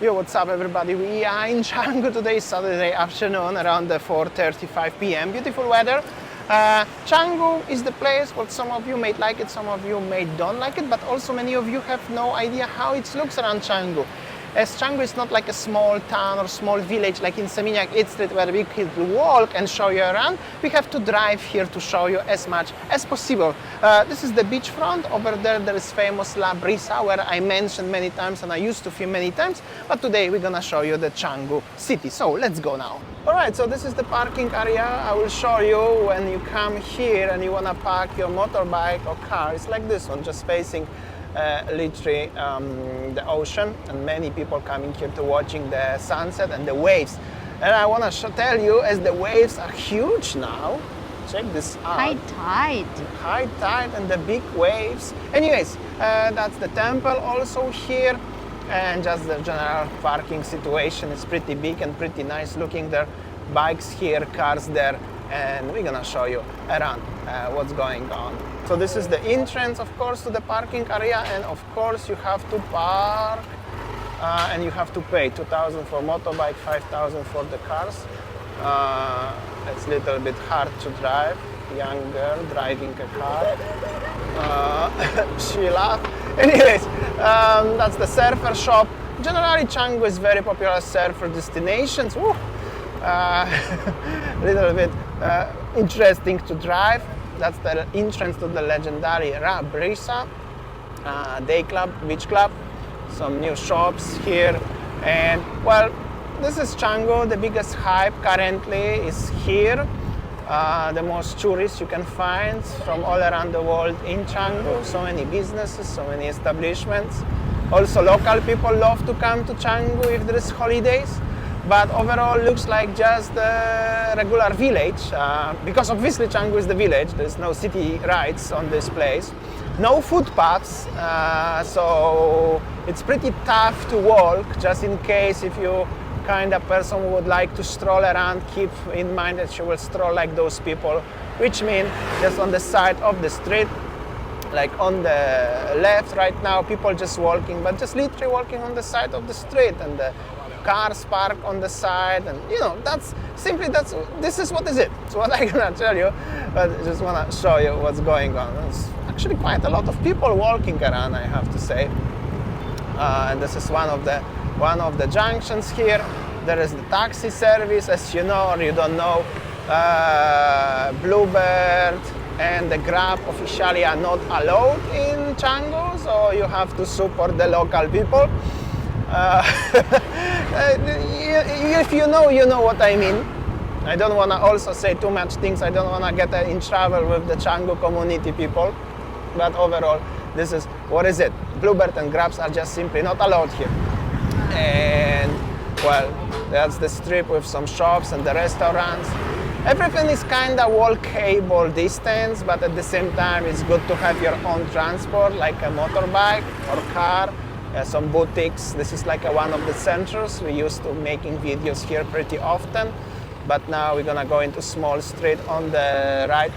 Yo, what's up everybody? We are in Canggu today, Saturday afternoon, around 4:35 p.m. Beautiful weather. Canggu is the place what some of you may like it, some of you may don't like it, but also many of you have no idea how it looks around Canggu. As Canggu is not like a small town or small village like in Seminyak Street where we could walk and show you around, we have to drive here to show you as much as possible. This is the beachfront. Over there there is famous La Brisa where I mentioned many times and I used to film many times, but today we're gonna show you the Canggu city. So let's go now. Alright, so this is the parking area. I will show you when you come here and you wanna park your motorbike or car. It's like this one, just facing literally the ocean, and many people coming here to watching the sunset and the waves. And I want to tell you, as the waves are huge now, check this out. High tide. High tide and the big waves. Anyways, that's the temple also here, and just the general parking situation is pretty big and pretty nice looking. There, bikes here, cars there, and we're gonna show you around what's going on. So this is the entrance, of course, to the parking area, and of course you have to park and you have to pay 2,000 for motorbike, 5,000 for the cars. It's a little bit hard to drive. Young girl driving a car. She laughed. Anyways, that's the surfer shop. Generally, Canggu is very popular surfer destinations. Little bit interesting to drive. That's the entrance to the legendary La Brisa day club, beach club. Some new shops here, and well, this is Canggu. The biggest hype currently is here. The most tourists you can find from all around the world in Canggu. So many businesses, so many establishments. Also, local people love to come to Canggu if there is holidays. But overall looks like just a regular village, because obviously Canggu is the village. There's no city rights on this place. No footpaths, so it's pretty tough to walk. Just in case if you kind of person who would like to stroll around, keep in mind that you will stroll like those people, which means just on the side of the street, like on the left right now, people just walking, but just literally walking on the side of the street, and the cars park on the side, and you know, this is what is it. It's what I'm gonna tell you, but I just wanna show you what's going on. There's actually quite a lot of people walking around, I have to say. And this is one of the junctions here. There is the taxi service, as you know or you don't know. Bluebird and the Grab officially are not allowed in Canggu, so you have to support the local people. If you know what I mean. I don't want to also say too much things. I don't want to get in trouble with the Canggu community people. But overall, this is what is it. Bluebird and Grabs are just simply not allowed here. And well, that's the strip with some shops and the restaurants. Everything is kind of walkable distance, but at the same time, it's good to have your own transport, like a motorbike or car. Some boutiques. This is like one of the centers. We used to making videos here pretty often, but now we're gonna go into small street on the right,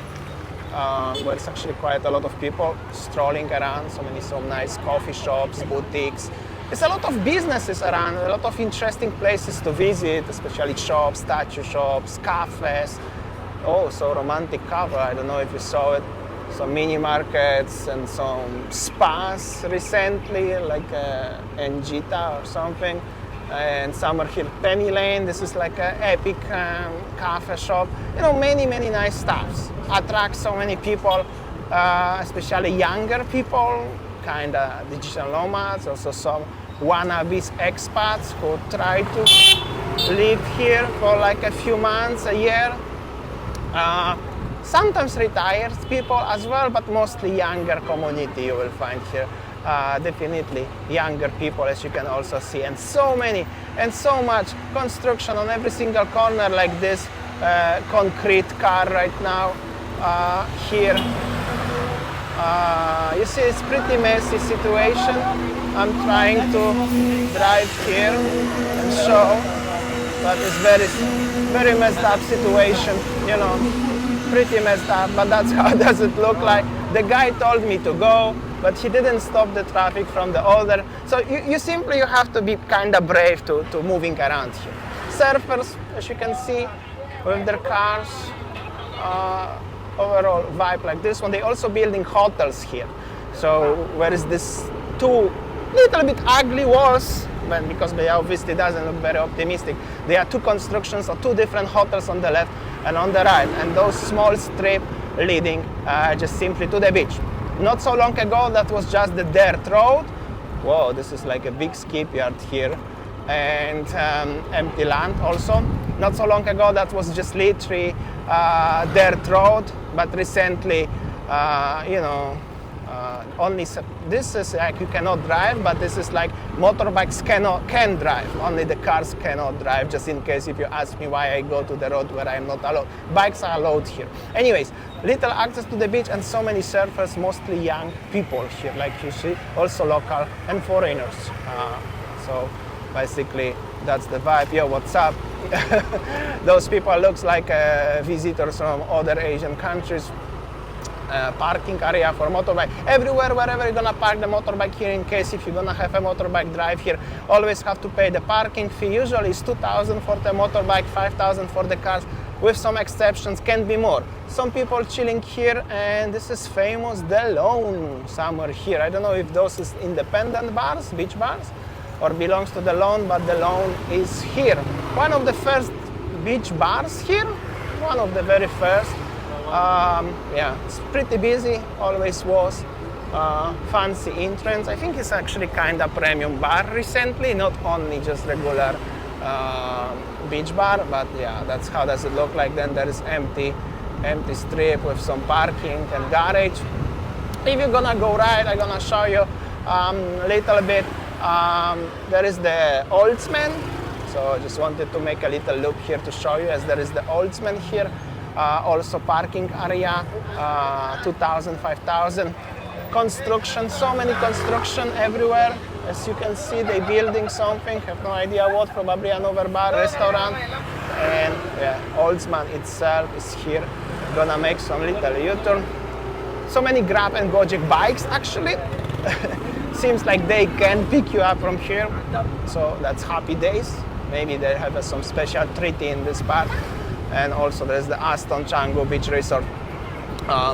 where it's actually quite a lot of people strolling around. Some nice coffee shops, boutiques. There's a lot of businesses around, a lot of interesting places to visit, especially shops, statue shops, cafes. Oh, so romantic cover. I don't know if you saw it. Some mini markets and some spas recently, like Ngita or something, and Summer Hill Penny Lane. This is like an epic cafe shop. You know, many nice stuffs. Attracts so many people, especially younger people, kind of digital nomads, also some wannabes expats who try to live here for like a few months, a year. Sometimes retired people as well, but mostly younger community you will find here. Definitely younger people, as you can also see, and so many and so much construction on every single corner, like this concrete car right now here. You see, it's pretty messy situation. I'm trying to drive here and show, but it's very messed up situation, you know. Pretty messed up, but that's how does it look like. The guy told me to go. but he didn't stop the traffic from the older. So you simply have to be kind of brave to moving around here. Surfers, as you can see, with their cars, overall vibe like this one. They also building hotels here. So where is this two little bit ugly walls, but because they obviously doesn't look very optimistic. There are two constructions of two different hotels on the left and on the right, and those small strip leading just simply to the beach. Not so long ago, that was just the dirt road. Whoa, this is like a big skipyard here, and empty land also. Not so long ago, that was just literally dirt road, but recently, only this is like you cannot drive, but this is like motorbikes can drive. Only the cars cannot drive. Just in case if you ask me why I go to the road where I'm not allowed, bikes are allowed here. Anyways, little access to the beach and so many surfers, mostly young people here, like you see, also local and foreigners. So basically that's the vibe. Yo, what's up? Those people looks like visitors from other Asian countries. Parking area for motorbike everywhere. Wherever you're gonna park the motorbike here, in case if you're gonna have a motorbike drive here, always have to pay the parking fee. Usually it's 2,000 for the motorbike, 5,000 for the cars. With some exceptions, can be more. Some people chilling here, and this is famous, the Lawn, somewhere here. I don't know if those is independent bars, beach bars, or belongs to the Lawn, but the Lawn is here. One of the first beach bars here, one of the very first. Yeah, it's pretty busy, always was. Fancy entrance. I think it's actually kind of premium bar recently, not only just regular beach bar, but yeah, that's how does it look like. Then there is empty strip with some parking and garage. If you're gonna go right, I'm gonna show you a little bit. There is the Oldsman, so I just wanted to make a little loop here to show you, as there is the Oldsman here. Also parking area, 2,000, 5,000. Construction, so many construction everywhere. As you can see, they building something, have no idea what, probably another bar, restaurant. And yeah, Oldsman itself is here. Gonna make some little U-turn. So many Grab and Gojek bikes actually. Seems like they can pick you up from here. So that's happy days. Maybe they have some special treaty in this part. And also there's the Aston Canggu Beach Resort.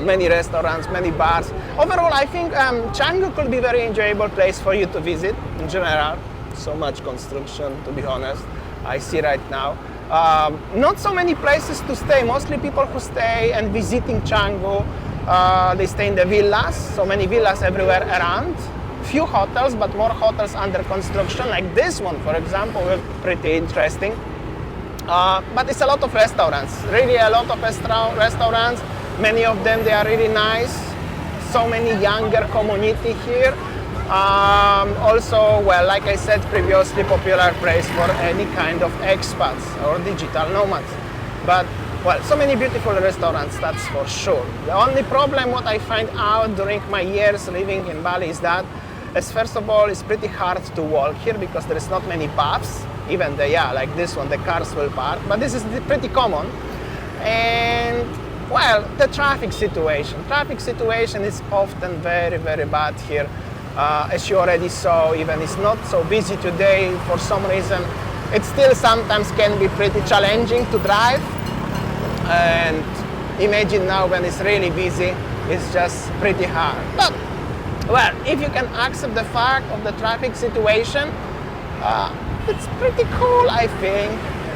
Many restaurants, many bars. Overall, I think Canggu could be a very enjoyable place for you to visit in general. So much construction, to be honest, I see right now. Not so many places to stay. Mostly people who stay and visiting Canggu, they stay in the villas. So many villas everywhere around. Few hotels, but more hotels under construction. Like this one, for example, pretty interesting. But it's a lot of restaurants, really a lot of restaurants. Many of them, they are really nice. So many younger community here. Also, well, like I said previously, popular place for any kind of expats or digital nomads. But, well, so many beautiful restaurants, that's for sure. The only problem what I find out during my years living in Bali is that, first of all, it's pretty hard to walk here because there is not many paths. Even like this one, the cars will park, but this is pretty common. And well, the traffic situation is often very, very bad here. As you already saw, even it's not so busy today for some reason, it still sometimes can be pretty challenging to drive. And imagine now when it's really busy, it's just pretty hard. But well, if you can accept the fact of the traffic situation, it's pretty cool, I think.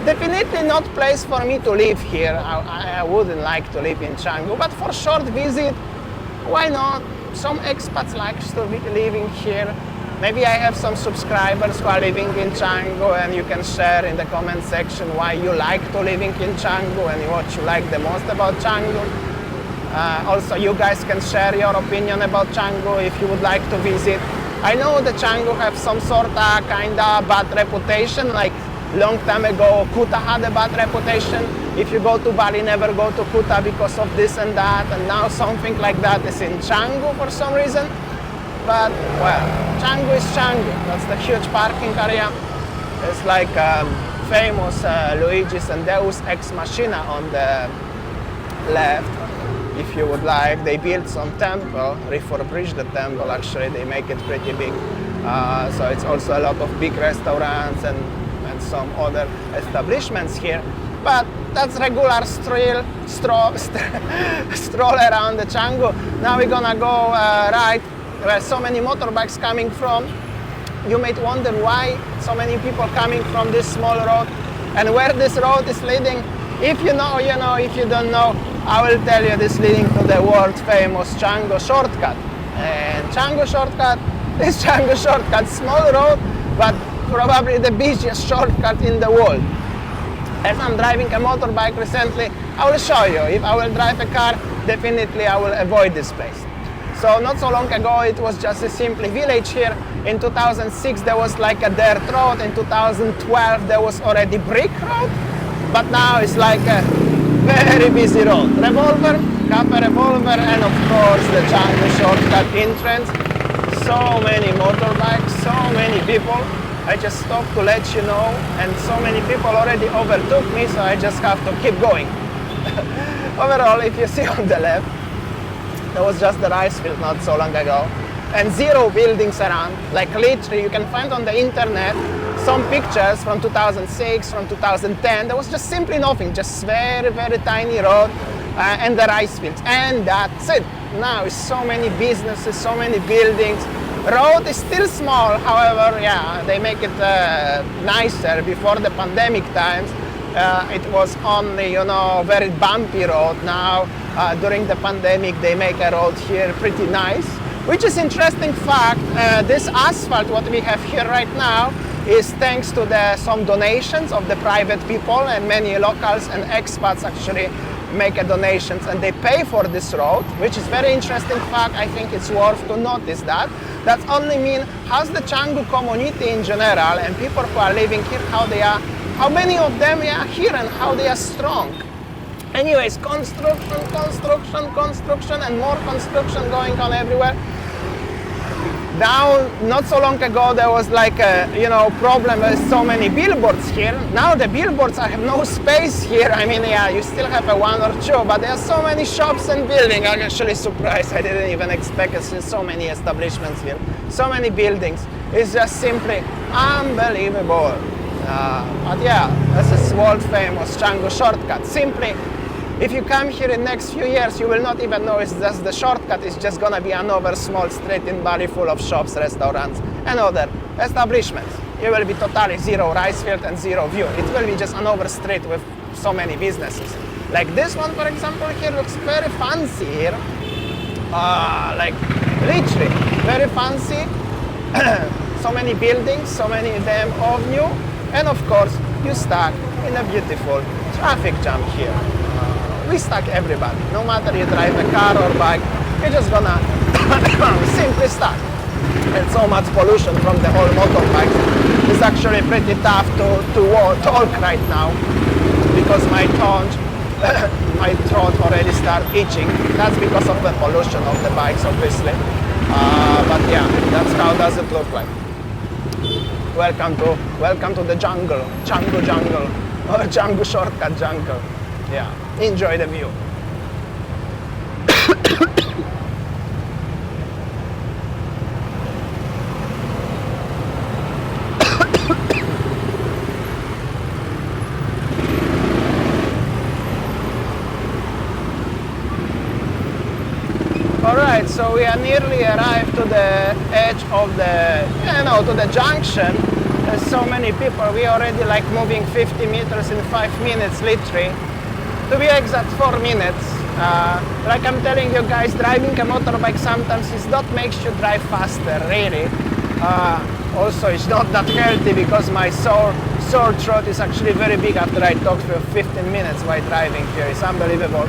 Definitely not place for me to live here. I wouldn't like to live in Canggu, but for short visit, why not? Some expats like to be living here. Maybe I have some subscribers who are living in Canggu, and you can share in the comment section why you like to living in Canggu and what you like the most about Canggu. Also, you guys can share your opinion about Canggu if you would like to visit. I know the Canggu have some sort of kind of bad reputation, like long time ago Kuta had a bad reputation. If you go to Bali, never go to Kuta because of this and that, and now something like that is in Canggu for some reason. But well, Canggu is Canggu. That's the huge parking area. It's like famous Luigi's and Deus Ex Machina on the left. if you would like. They built some temple, refurbished the temple actually, they make it pretty big. So it's also a lot of big restaurants and some other establishments here. But that's regular stroll around the Canggu. Now we're gonna go right where so many motorbikes coming from. You might wonder why so many people coming from this small road and where this road is leading. If you know, you know. If you don't know, I will tell you. This leading to the world famous Canggu shortcut. And Canggu shortcut is Canggu shortcut, small road, but probably the busiest shortcut in the world. As I'm driving a motorbike recently, I will show you. If I will drive a car, definitely I will avoid this place. So not so long ago, it was just a simple village here. In 2006, there was like a dirt road. In 2012, there was already brick road. But now it's like a very busy road. Revolver, Kappa Revolver, and of course the Canggu shortcut entrance. So many motorbikes, so many people. I just stopped to let you know, and so many people already overtook me, so I just have to keep going. Overall, if you see on the left, there was just the rice field not so long ago, and zero buildings around. Like literally, you can find on the internet some pictures from 2006, from 2010. There was just simply nothing, just very, very tiny road and the rice fields, and that's it. Now it's so many businesses, so many buildings. Road is still small, however, yeah, they make it nicer. Before the pandemic times, it was only, you know, very bumpy road. Now, during the pandemic, they make a road here pretty nice. Which is interesting fact, this asphalt, what we have here right now, is thanks to some donations of the private people, and many locals and expats actually make a donations and they pay for this road, which is very interesting fact. I think it's worth to notice that. That only mean how's the Canggu community in general and people who are living here, how they are, how many of them are here and how they are strong. Anyways, construction, and more construction going on everywhere. Now, not so long ago, there was like a, you know, problem with so many billboards here. Now the billboards, I have no space here. I mean, yeah, you still have a one or two, but there are so many shops and buildings. I'm actually surprised. I didn't even expect to see so many establishments here. So many buildings. It's just simply unbelievable. But yeah, this is world famous Canggu shortcut. Simply, if you come here in the next few years, you will not even know it's just the shortcut. It's just gonna be another small street in Bali full of shops, restaurants, and other establishments. It will be totally zero rice field and zero view. It will be just another street with so many businesses. Like this one, for example, here looks very fancy here. Like literally very fancy. So many buildings, so many of them all new, and of course you stuck in a beautiful traffic jam here. We stuck everybody, no matter you drive a car or bike, you're just gonna simply stuck. And so much pollution from the whole motorbike. It's actually pretty tough to talk right now because my throat already start itching. That's because of the pollution of the bikes, obviously. But yeah, that's how does it look like. Welcome to the jungle, Canggu jungle, or Canggu shortcut jungle. Yeah, enjoy the view. Alright, so we are nearly arrived to the edge of the, to the junction. There's so many people. We already like moving 50 meters in 5 minutes, literally. To be exact, 4 minutes. Like I'm telling you guys, driving a motorbike sometimes is not makes you drive faster, really. Also, it's not that healthy because my sore throat is actually very big after I talk for 15 minutes while driving here. It's unbelievable.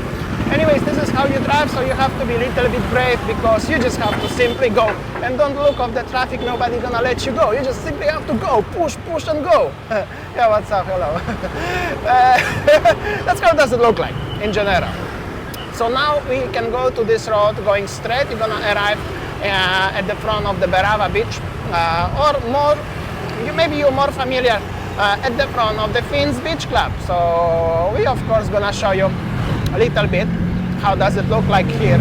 Anyways, this is how you drive, so you have to be a little bit brave because you just have to simply go and don't look off the traffic. Nobody gonna let you go. You just simply have to go, push and go. Yeah, what's up? Hello. That's how does it look like in general. So now we can go to this road going straight. You're gonna arrive at the front of the Berawa beach, or more, maybe you're more familiar at the front of the Finns Beach Club. So we of course gonna show you a little bit how does it look like here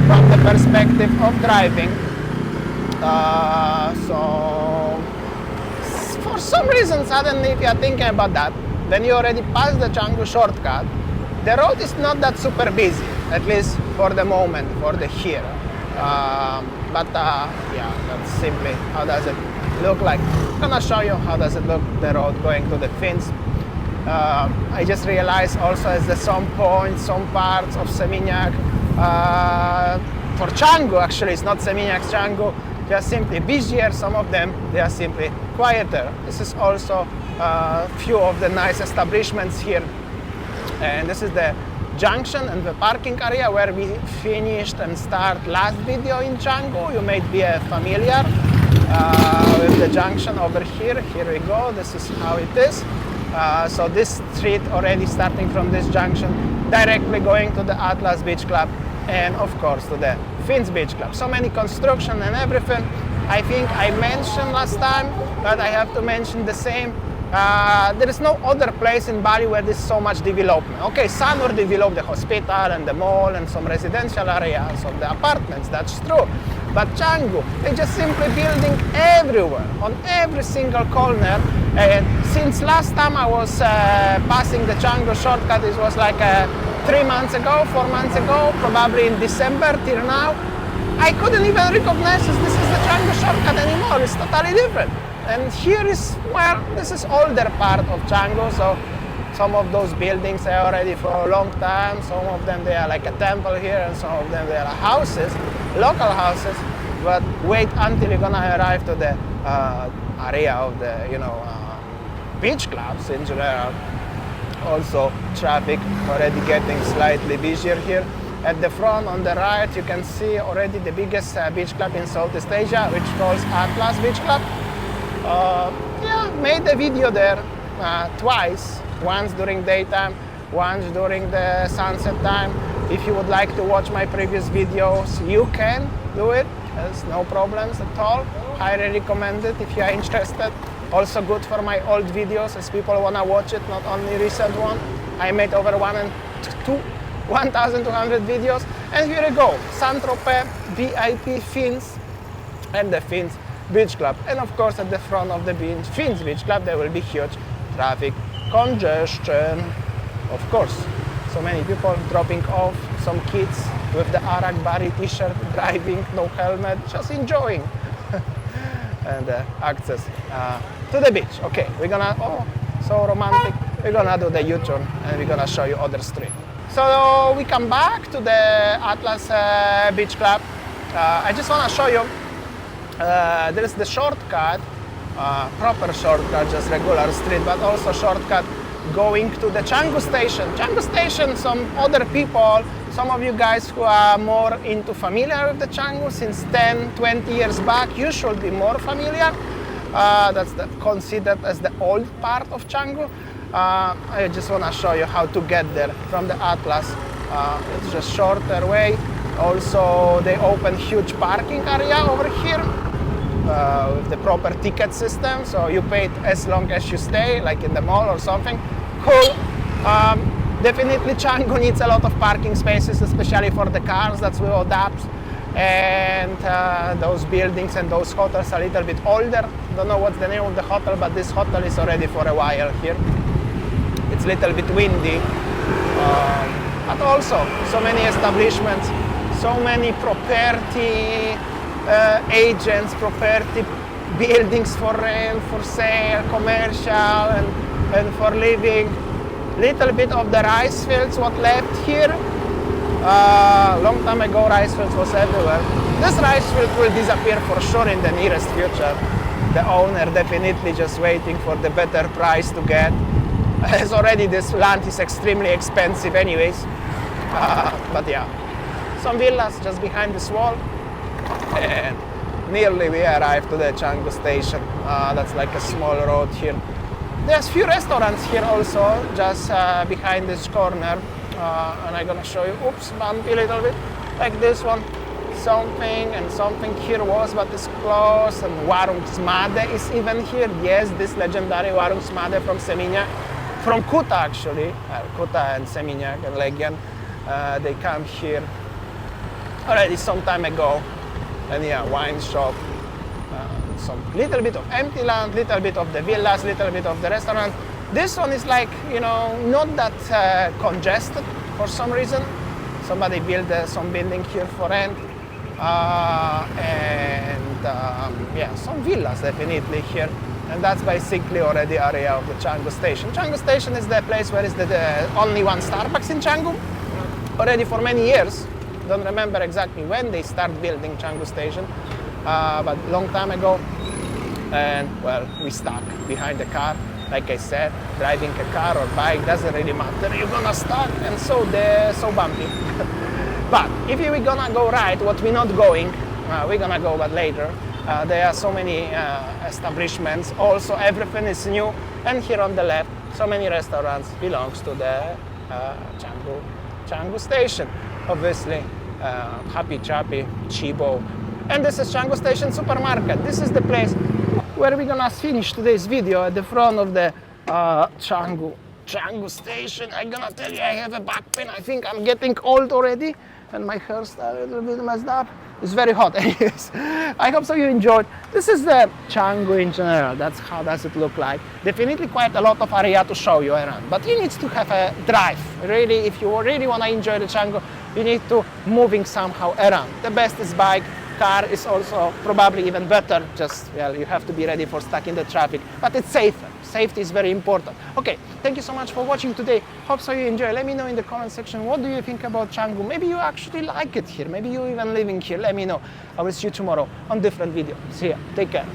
from the perspective of driving. So for some reason, suddenly, if you are thinking about that, then you already passed the Canggu shortcut. The road is not that super busy, at least for the moment, for the here. Yeah, that's simply how does it look like. I'm gonna show you how does it look, the road going to the fins. I just realized also as there's some points, some parts of Seminyak, for Canggu actually, it's not Seminyak, Canggu, they are simply busier, some of them, they are simply quieter. This is also a few of the nice establishments here. And this is the junction and the parking area where we finished and start last video in Canggu. You may be familiar with the junction over here. Here we go, this is how it is. So this street already starting from this junction, directly going to the Atlas Beach Club and of course to the Fins Beach Club. So many construction and everything. I think I mentioned last time, but I have to mention the same. There is no other place in Bali where there's so much development. Okay, Sanur developed the hospital and the mall and some residential areas of the apartments, that's true. But Canggu, they're just simply building everywhere, on every single corner. And since last time I was passing the Canggu shortcut, it was like 3 months ago, 4 months ago, probably in December till now, I couldn't even recognize this is the Canggu shortcut anymore. It's totally different. And here is where this is older part of Canggu, so some of those buildings are already for a long time. Some of them they are like a temple here, and some of them they are houses, local houses. But wait until you're gonna arrive to the area of the beach clubs in general. Also, traffic already getting slightly busier here. At the front on the right, you can see already the biggest beach club in Southeast Asia, which calls Atlas Beach Club. Yeah, made a video there twice, once during daytime, once during the sunset time. If you would like to watch my previous videos, you can do it. There's no problems at all. Highly recommend it if you are interested. Also good for my old videos as people want to watch it, not only recent one. I made over 1,200 videos. And here we go, Saint-Tropez, VIP Fins, and the Fins Beach Club. And of course at the front of the Fins Beach Club there will be huge traffic congestion. Of course, so many people dropping off, some kids with the Arak Bali T-shirt, driving, no helmet, just enjoying. And access to the beach. Okay, we're gonna, oh, so romantic. We're gonna do the U-turn and we're gonna show you other street. So we come back to the Atlas Beach Club. I just wanna show you, there is the shortcut, proper shortcut, just regular street, but also shortcut going to the Canggu station. Canggu station, some other people, some of you guys who are more familiar with the Canggu since 10, 20 years back, you should be more familiar. That's considered as the old part of Canggu. I just want to show you how to get there from the Atlas. It's just shorter way. Also, they open huge parking area over here with the proper ticket system. So you pay as long as you stay, like in the mall or something. Cool. Definitely Canggu needs a lot of parking spaces, especially for the cars. That's with adapt. And those buildings and those hotels are a little bit older. Don't know what's the name of the hotel, but this hotel is already for a while here. It's a little bit windy. But also, so many establishments, so many property agents, property buildings for rent, for sale, commercial, and for living. Little bit of the rice fields what left here. Long time ago rice fields was everywhere. This rice field will disappear for sure in the nearest future. The owner definitely just waiting for the better price to get. As already this land is extremely expensive anyways. But yeah, some villas just behind this wall. And nearly we arrived to the Canggu station. That's like a small road here. There's few restaurants here also, just behind this corner. And I'm gonna show you, oops, bumpy a little bit, like this one. Something and something here was, but it's closed. And Warung Smade is even here. Yes, this legendary Warung Smade from Seminyak, from Kuta actually. Kuta and Seminyak and Legian. They come here already some time ago. And yeah, wine shop, some little bit of empty land, little bit of the villas, little bit of the restaurant. This one is like, you know, not that congested for some reason. Somebody built some building here for rent. Yeah, some villas definitely here. And that's basically already area of the Canggu station. Canggu station is the place where is the only one Starbucks in Canggu. Already for many years. Don't remember exactly when they start building Canggu station, but long time ago. And well, we stuck behind the car. Like I said, driving a car or bike doesn't really matter. You're gonna stuck, and so they're so bumpy. But if we're gonna go right, what we're not going, we're gonna go but later. There are so many establishments. Also, everything is new. And here on the left, so many restaurants belongs to the Canggu station. Obviously, Happy Chappy, Chibo. And this is Canggu Station Supermarket. This is the place where we're gonna finish today's video at the front of the Canggu Station. I'm gonna tell you, I have a back pain. I think I'm getting old already, and my hair's a little bit messed up. It's very hot. Anyways, I hope so you enjoyed. This is the Canggu in general. That's how does it look like. Definitely quite a lot of area to show you around, but you need to have a drive. Really, if you really want to enjoy the Canggu, you need to moving somehow around. The best is bike. Car is also probably even better. Just, well, you have to be ready for stuck in the traffic, but it's safer. Safety is very important. Okay, thank you so much for watching today. Hope so you enjoy. Let me know in the comment section, what do you think about Canggu? Maybe you actually like it here. Maybe you even living here. Let me know. I will see you tomorrow on different video. See ya. Take care.